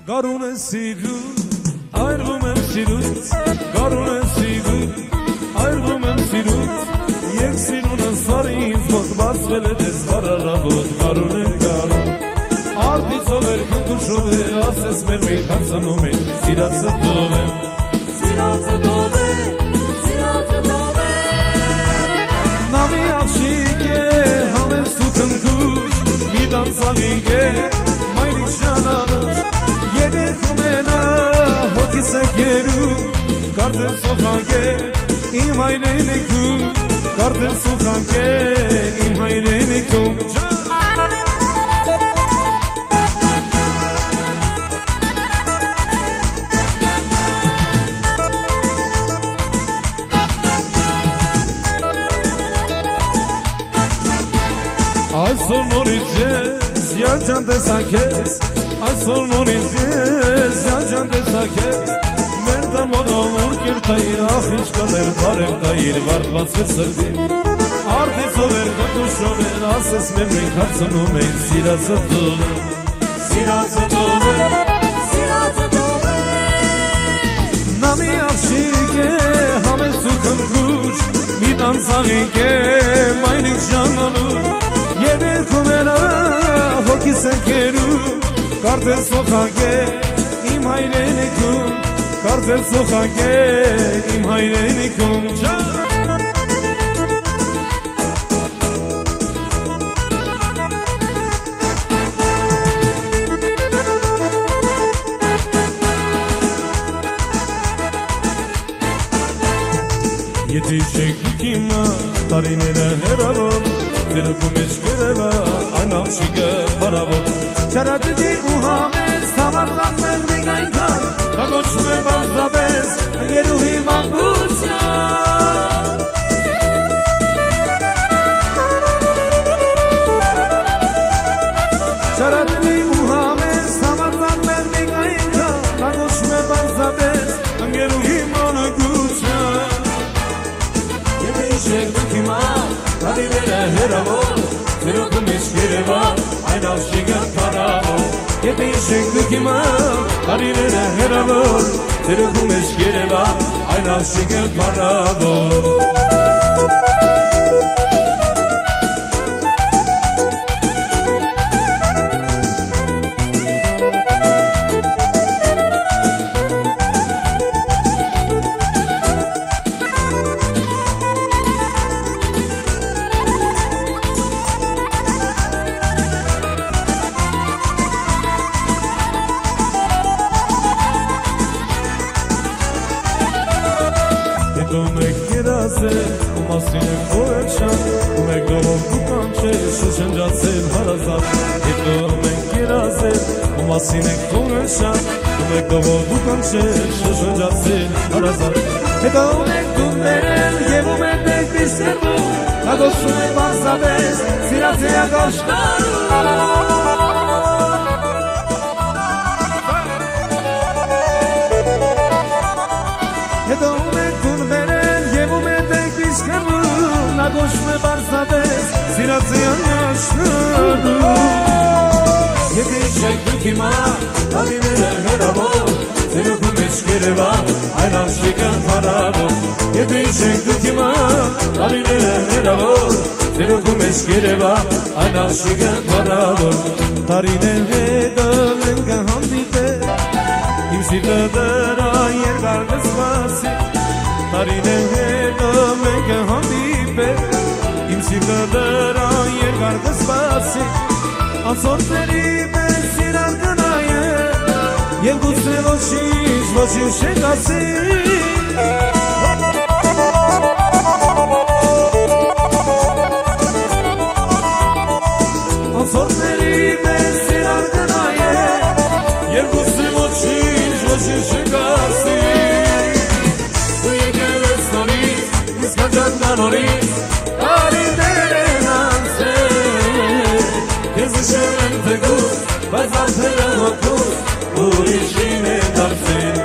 Garun en siru, ayrılım en sirut. Garun en siru, ayrılım en sirut. Yeksiruna sarayım, bas veledes kararabot. Garun en garun. Arti sover kutuşove, ases mermi katsanome. Siratsa dove, siratsa dove, siratsa dove. Nami akşike, hamen sutun kuş. Midan savige, maylik şananız. Yedi kumena, hoti sekeru. Kardır sokake, imhayreni kum. Kardır sokake, imhayreni kum. Այսօր նորից ես յանջան տեսակես Այսօր նորից ես յանջան տեսակես Մեր դամոնով կերտայիր ախիչ կներ բարև տայիր վարդվածվեր սրդի Արդիցով էր կտուշով էր ասես մեր մենք հարցնում են սիրածը դով Սիրածը դով Սիրածը դով Նամի աղշիկ է համես ու կնգուշ Մի տանցաղիկ է մայնիկ ժանանուր Եներ կումենա հոգի սենքերու Կարդել սոխակ է իմ հայրենիքում Կարդել սոխակ է իմ հայրենիքում Եթե չեք դուքիմա տարիները հերավոր Դերքում ես կերևա այն աղշիկը բարավոր Չարատիդի ու համես համարդան մեր մենք այնքան Կագոչում է բարձրապես երուհի մանգության Չարատիդի ու համես համարդան մեր մենք այնքան Կագոչում է բարձրապես երուհի մանգության Եթե իշեք դուք հիմա Տարիները հերավոր, ծերոքում ես կերևա, այն աղշիկը պարավոր Եթե իշեք դուք հիմա, տարիները հերավոր, ծերոքում ես կերևա, այն աղշիկը պարավոր Մեկ երազել, ու մասին եմ որ շան Ու մեկ դողով դու կանչել, շշնջացել հարազատ Հետո մենք երազել, ու մասին ենք որ շան Ու մեկ դողով դու կանչել, շշնջացել հարազատ Հետո մենք դու ներել, և ու մենք մեկ բիսերվում Կագոսում ենք բարձրապես, սիրացի ակաշկարում Հետո մենք դու ներել, և ու մենք մեկ բիսերվում Կագոսում ենք բարձրապես, սիրացի ակաշկարում Եթե իշեք դուք հիմա, տարիները հերավոր Ձերոքում ես կերևա, այն աղշիկը պարավոր Եթե իշեք դուք հիմա, տարիները հերավոր Ձերոքում ես կերևա, այն աղշիկը պարավոր Տարիներ հետը մենք կհանդիպել Իմ սիրտը դրա երկար կսպասի Տարիներ հետը մենք կհանդիպել Իմ սիրտը դրա երկար կսպասի Անցորդների մեր սիրան կնայել Եվ գուցե ոչինչ, ոչինչ չենք ասի Անցորդների մեր սիրան կնայել Եվ գուցե ոչինչ, ոչինչ չենք ասի Դու եկել ես նորից, իսկ հաջորդա նորից Տարիներ են անցել Քեզ իշխել եմ թեկուզ, բայց արդեն հոգուզ Ուրիշին է դարձել